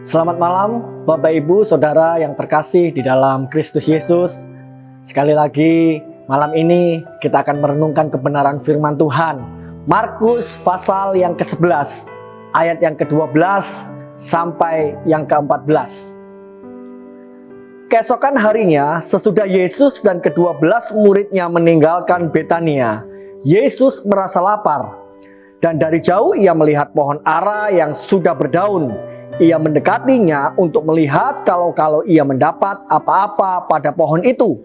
Selamat malam Bapak Ibu Saudara yang terkasih di dalam Kristus Yesus. Sekali lagi malam ini kita akan merenungkan kebenaran firman Tuhan. Markus pasal yang ke-11 ayat yang ke-12 sampai yang ke-14. Keesokan harinya sesudah Yesus dan ke-12 muridnya meninggalkan Betania, Yesus merasa lapar. Dan dari jauh ia melihat pohon ara yang sudah berdaun. Ia mendekatinya untuk melihat kalau ia mendapat apa-apa pada pohon itu.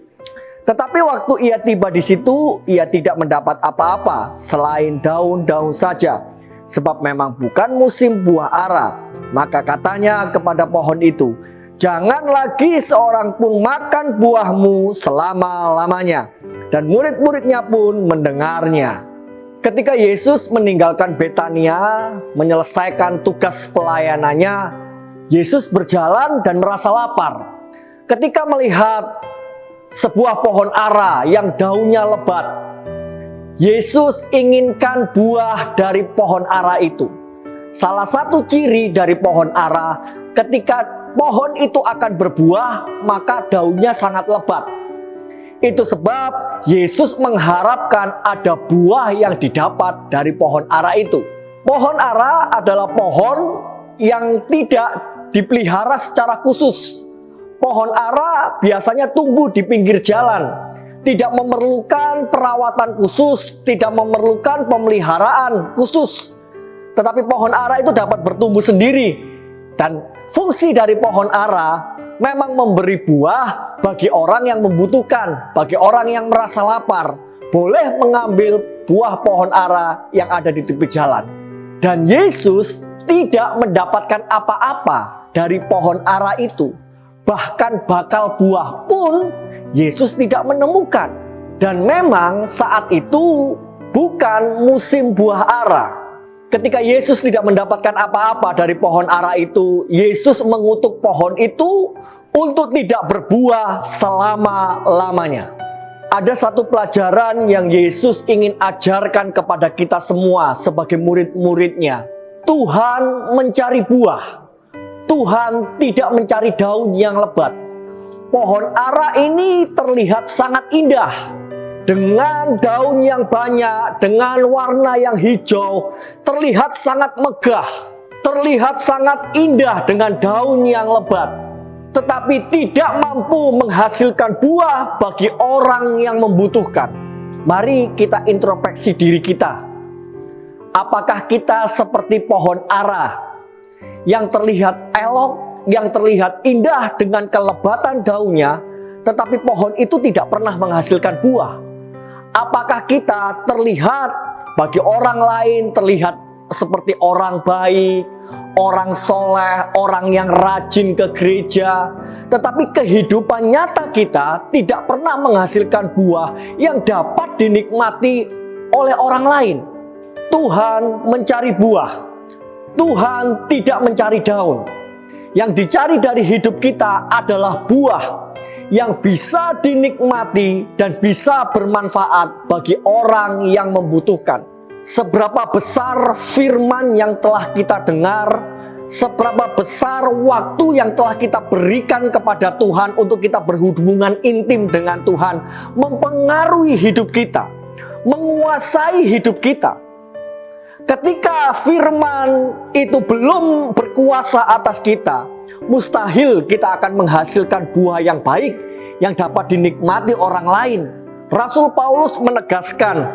Tetapi waktu ia tiba di situ, ia tidak mendapat apa-apa selain daun-daun saja, sebab memang bukan musim buah ara. Maka katanya kepada pohon itu, "Jangan lagi seorang pun makan buahmu selama-lamanya." Dan murid-muridnya pun mendengarnya. Ketika Yesus meninggalkan Betania, menyelesaikan tugas pelayanannya, Yesus berjalan dan merasa lapar. Ketika melihat sebuah pohon ara yang daunnya lebat, Yesus inginkan buah dari pohon ara itu. Salah satu ciri dari pohon ara, ketika pohon itu akan berbuah, maka daunnya sangat lebat. Itu sebab Yesus mengharapkan ada buah yang didapat dari pohon ara itu. Pohon ara adalah pohon yang tidak dipelihara secara khusus. Pohon ara biasanya tumbuh di pinggir jalan, tidak memerlukan perawatan khusus, tidak memerlukan pemeliharaan khusus. Tetapi pohon ara itu dapat bertumbuh sendiri. Dan fungsi dari pohon ara memang memberi buah bagi orang yang membutuhkan, bagi orang yang merasa lapar, boleh mengambil buah pohon ara yang ada di tepi jalan. Dan Yesus tidak mendapatkan apa-apa dari pohon ara itu. Bahkan bakal buah pun Yesus tidak menemukan. Dan memang saat itu bukan musim buah ara. Ketika Yesus tidak mendapatkan apa-apa dari pohon ara itu, Yesus mengutuk pohon itu untuk tidak berbuah selama-lamanya. Ada satu pelajaran yang Yesus ingin ajarkan kepada kita semua sebagai murid-muridnya. Tuhan mencari buah. Tuhan tidak mencari daun yang lebat. Pohon ara ini terlihat sangat indah. Dengan daun yang banyak, dengan warna yang hijau, terlihat sangat megah, terlihat sangat indah dengan daun yang lebat. Tetapi tidak mampu menghasilkan buah bagi orang yang membutuhkan. Mari kita introspeksi diri kita. Apakah kita seperti pohon ara yang terlihat elok, yang terlihat indah dengan kelebatan daunnya, tetapi pohon itu tidak pernah menghasilkan buah? Apakah kita terlihat bagi orang lain terlihat seperti orang baik, orang soleh, orang yang rajin ke gereja, tetapi kehidupan nyata kita tidak pernah menghasilkan buah yang dapat dinikmati oleh orang lain? Tuhan mencari buah. Tuhan tidak mencari daun. Yang dicari dari hidup kita adalah buah yang bisa dinikmati dan bisa bermanfaat bagi orang yang membutuhkan. Seberapa besar firman yang telah kita dengar, seberapa besar waktu yang telah kita berikan kepada Tuhan untuk kita berhubungan intim dengan Tuhan, mempengaruhi hidup kita, menguasai hidup kita. Ketika firman itu belum berkuasa atas kita, mustahil kita akan menghasilkan buah yang baik yang dapat dinikmati orang lain. Rasul Paulus menegaskan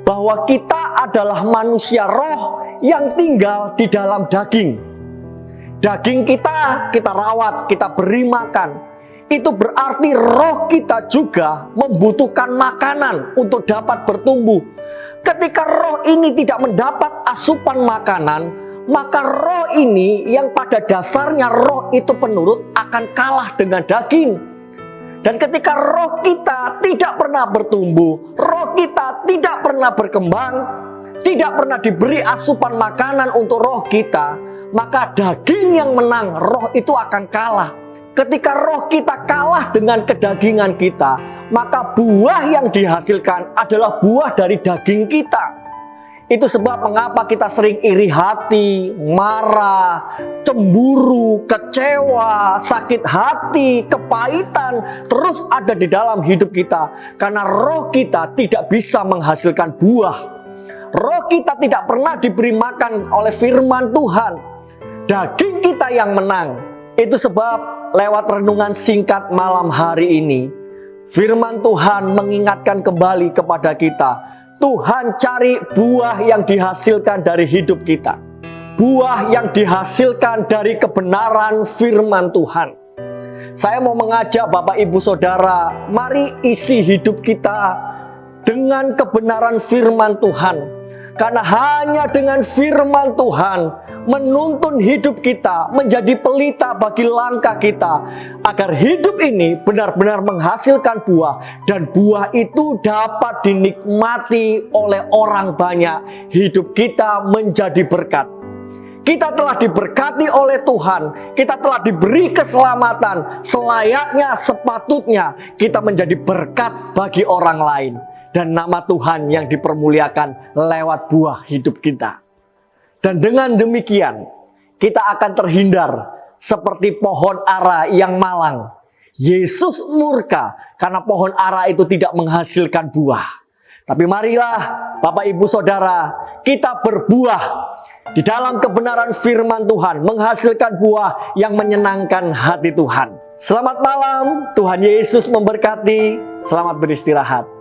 bahwa kita adalah manusia roh yang tinggal di dalam daging. Daging kita rawat, kita beri makan. Itu berarti roh kita juga membutuhkan makanan untuk dapat bertumbuh. Ketika roh ini tidak mendapat asupan makanan, maka roh ini yang pada dasarnya roh itu penurut akan kalah dengan daging. Dan ketika roh kita tidak pernah bertumbuh, roh kita tidak pernah berkembang, tidak pernah diberi asupan makanan untuk roh kita, maka daging yang menang, roh itu akan kalah. Ketika roh kita kalah dengan kedagingan kita, maka buah yang dihasilkan adalah buah dari daging kita. Itu sebab mengapa kita sering iri hati, marah, cemburu, kecewa, sakit hati, kepahitan terus ada di dalam hidup kita. Karena roh kita tidak bisa menghasilkan buah. Roh kita tidak pernah diberi makan oleh firman Tuhan. Daging kita yang menang. Itu sebab lewat renungan singkat malam hari ini, firman Tuhan mengingatkan kembali kepada kita. Tuhan cari buah yang dihasilkan dari hidup kita. Buah yang dihasilkan dari kebenaran firman Tuhan. Saya mau mengajak Bapak Ibu Saudara, mari isi hidup kita dengan kebenaran firman Tuhan. Karena hanya dengan firman Tuhan menuntun hidup kita, menjadi pelita bagi langkah kita, agar hidup ini benar-benar menghasilkan buah, dan buah itu dapat dinikmati oleh orang banyak. Hidup kita menjadi berkat. Kita telah diberkati oleh Tuhan, kita telah diberi keselamatan, selayaknya sepatutnya kita menjadi berkat bagi orang lain. Dan nama Tuhan yang dipermuliakan lewat buah hidup kita. Dan dengan demikian, kita akan terhindar seperti pohon ara yang malang. Yesus murka karena pohon ara itu tidak menghasilkan buah. Tapi marilah Bapak Ibu Saudara, kita berbuah di dalam kebenaran firman Tuhan, menghasilkan buah yang menyenangkan hati Tuhan. Selamat malam, Tuhan Yesus memberkati. Selamat beristirahat.